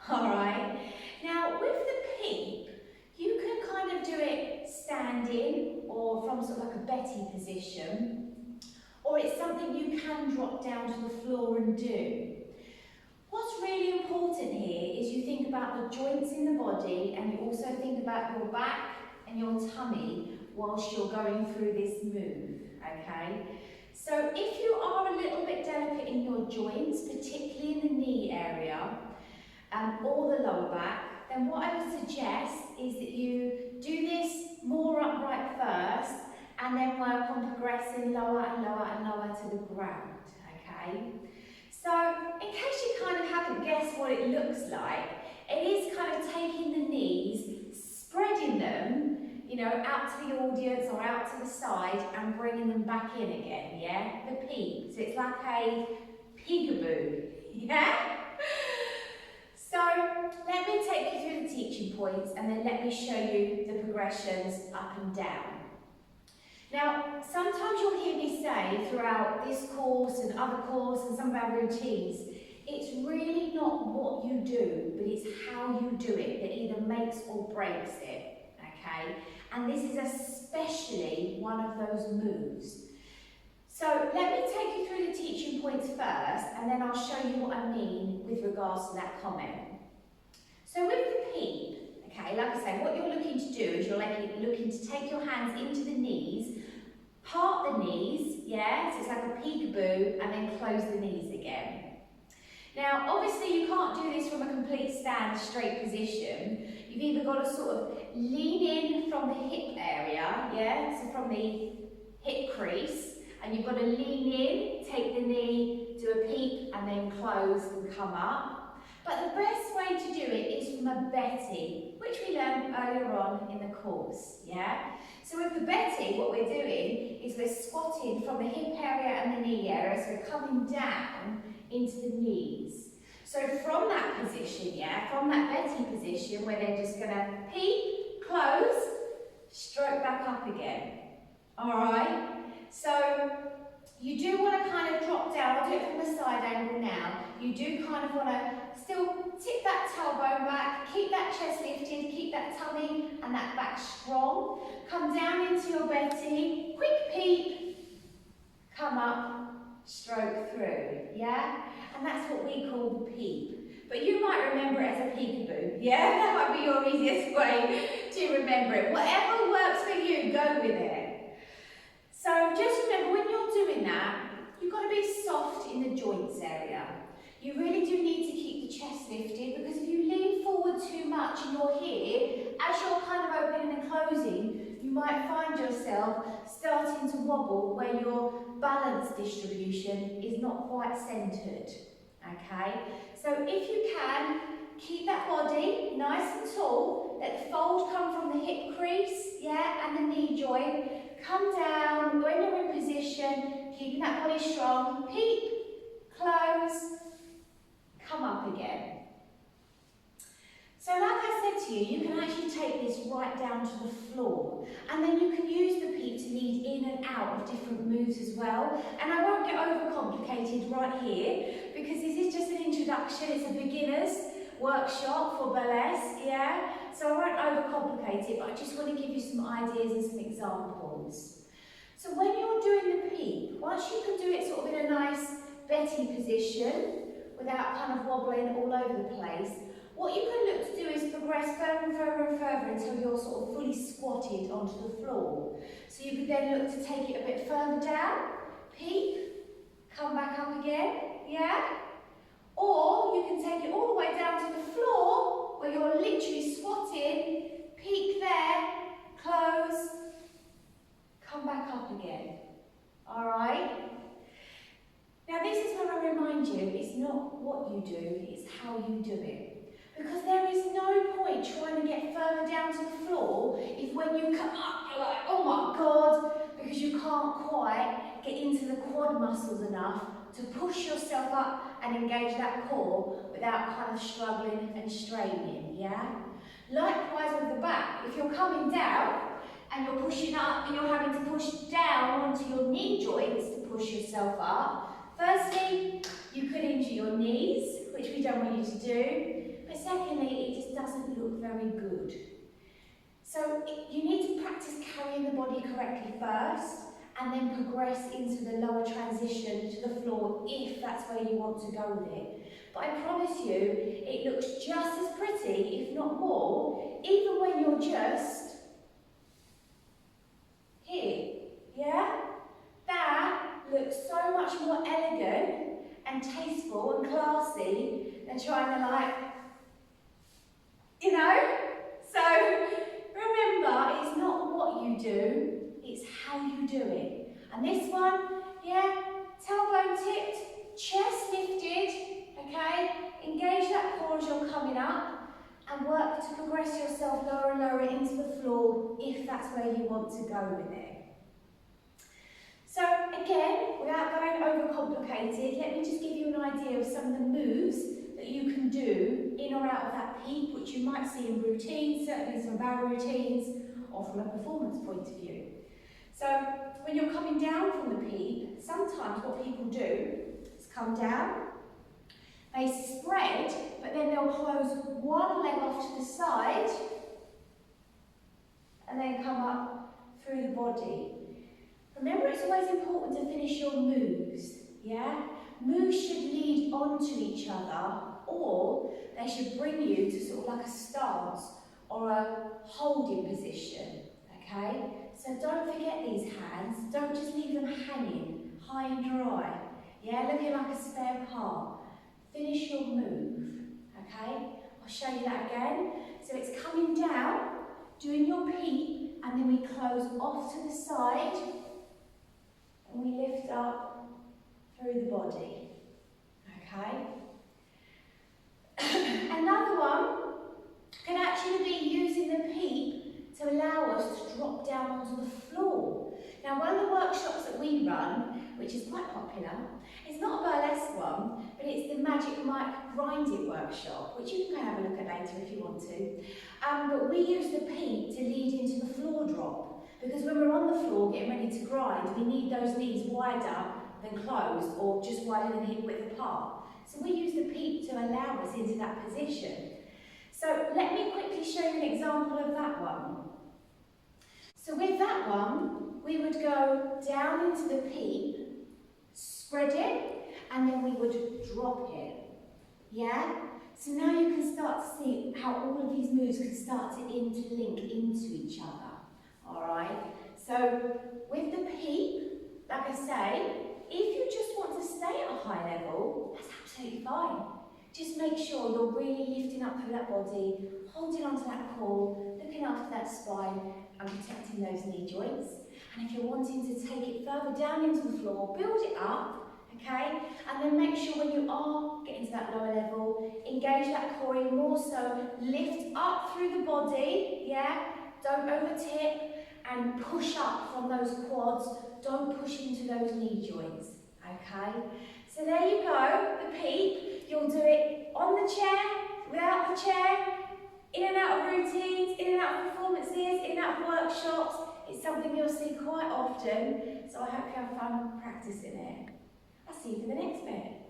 All right. Now with the peep, you can kind of do it standing or from sort of like a Betty position, or it's something you can drop down to the floor and do. What's really important here is you think about the joints in the body, and you also think about your back and your tummy whilst you're going through this move, okay? So if you are a little bit delicate in your joints, particularly in the knee area or the lower back, then what I would suggest is that you do this more upright first and then work on progressing lower and lower and lower to the ground, okay? So in case you kind of haven't guessed what it looks like, it is kind of taking the knees, spreading them, you know, out to the audience or out to the side and bringing them back in again, yeah? The peep. So it's like a peekaboo, yeah? So let me take you through the teaching points and then let me show you the progressions up and down. Now, sometimes you'll hear me say throughout this course and other courses and some of our routines, it's really not what you do, but it's how you do it that either makes or breaks it, okay? And this is especially one of those moves. So let me take you through the teaching points first, and then I'll show you what I mean with regards to that comment. So with the peep, okay, like I say, what you're looking to do is you're looking to take your hands into the knees, part the knees, yeah, so it's like a peekaboo, and then close the knees again. Now, obviously you can't do this from a complete stand straight position. You've either got to sort of lean in from the hip area, yeah, so from the hip crease, and you've got to lean in, take the knee, do a peep, and then close and come up. But the best way to do it is from a Betty, which we learned earlier on in the course, yeah? So with the Betty, what we're doing is we're squatting from the hip area and the knee area, so we're coming down into the knees. So from that position, yeah, from that Betty position, we're then just gonna peep, close, stroke back up again, all right? So you do want to kind of drop down. I'll do it from the side angle now. You do kind of want to still tip that tailbone back, keep that chest lifted, keep that tummy and that back strong. Come down into your Betty, quick peep, come up, stroke through, yeah? And that's what we call the peep. But you might remember it as a peekaboo, yeah? That might be your easiest way to remember it. Whatever works for you, go with it. So just remember, when you're doing that, you've got to be soft in the joints area. You really do need to keep the chest lifted, because if you lean forward too much and you're here, as you're kind of opening and closing, you might find yourself starting to wobble where your balance distribution is not quite centred, okay? So if you can, keep that body nice and tall, let the fold come from the hip crease, yeah, and the knee joint. Come down, when you're in position, keeping that body strong, peep, close, come up again. So like I said to you, you can actually take this right down to the floor, and then you can use the peep to lead in and out of different moves as well. And I won't get overcomplicated right here, because this is just an introduction, it's a beginner's workshop for burlesque, yeah? So I won't overcomplicate it, but I just want to give you some ideas and some examples. So when you're doing the peep, once you can do it sort of in a nice Betty position, without kind of wobbling all over the place, what you can look to do is progress further and further and further until you're sort of fully squatted onto the floor. So you could then look to take it a bit further down, peep, come back up again, yeah? Or you can take it all the way down to the floor, where you're literally squatted, peek there, close, come back up again. All right? Now this is when I remind you, it's not what you do, it's how you do it. Because there is no point trying to get further down to the floor if when you come up, you're like, oh my God, because you can't quite get into the quad muscles enough to push yourself up and engage that core without kind of struggling and straining, yeah? Likewise with the back, if you're coming down and you're pushing up and you're having to push down onto your knee joints to push yourself up, firstly, you could injure your knees, which we don't want you to do, but secondly, it just doesn't look very good. So you need to practice carrying the body correctly first, and then progress into the lower transition to the floor if that's where you want to go with it. But I promise you, it looks just as pretty, if not more, even when you're just here, yeah? That looks so much more elegant and tasteful and classy than trying to like, you know? So remember, it's not what you do, it's how you do it. And this one, yeah, tailbone tipped, chest lifted, okay? Engage that core as you're coming up and work to progress yourself lower and lower into the floor if that's where you want to go with it. So again, without going overcomplicated, let me just give you an idea of some of the moves that you can do in or out of that peep, which you might see in routines, certainly some of our routines, or from a performance point of view. So when you're coming down from the peep, sometimes what people do is come down, they spread, but then they'll close one leg off to the side, and then come up through the body. Remember, it's always important to finish your moves, yeah? Moves should lead onto each other, or they should bring you to sort of like a stance or a holding position, okay? So don't forget these hands, don't just leave them hanging high and dry, yeah? Looking like a spare part. Finish your move, okay? I'll show you that again. So it's coming down, doing your peep, and then we close off to the side, and we lift up through the body, okay? Another one can actually be using the peep to allow us to drop down onto the floor. Now, one of the workshops that we run, which is quite popular, it's not a burlesque one, but it's the Magic Mic Grinding workshop, which you can have a look at later if you want to. But we use the peep to lead into the floor drop, because when we're on the floor getting ready to grind, we need those knees wider than closed, or just wider than hip width apart. So we use the peep to allow us into that position. So let me quickly show you an example of that one. So with that one, we would go down into the peep, spread it, and then we would drop it. Yeah? So now you can start to see how all of these moves can start to interlink into each other. Alright? So with the peep, like I say, if you just want to stay at a high level, that's absolutely fine. Just make sure you're really lifting up through that body, holding onto that core, looking after that spine, and protecting those knee joints. And if you're wanting to take it further down into the floor, build it up, okay? And then make sure when you are getting to that lower level, engage that core in more so, lift up through the body, yeah? Don't over tip, and push up from those quads. Don't push into those knee joints, okay? So there you go, the peep. You'll do it on the chair, without the chair, in and out of routines, in and out of performances, in and out of workshops. It's something you'll see quite often, so I hope you have fun practicing it. I'll see you for the next bit.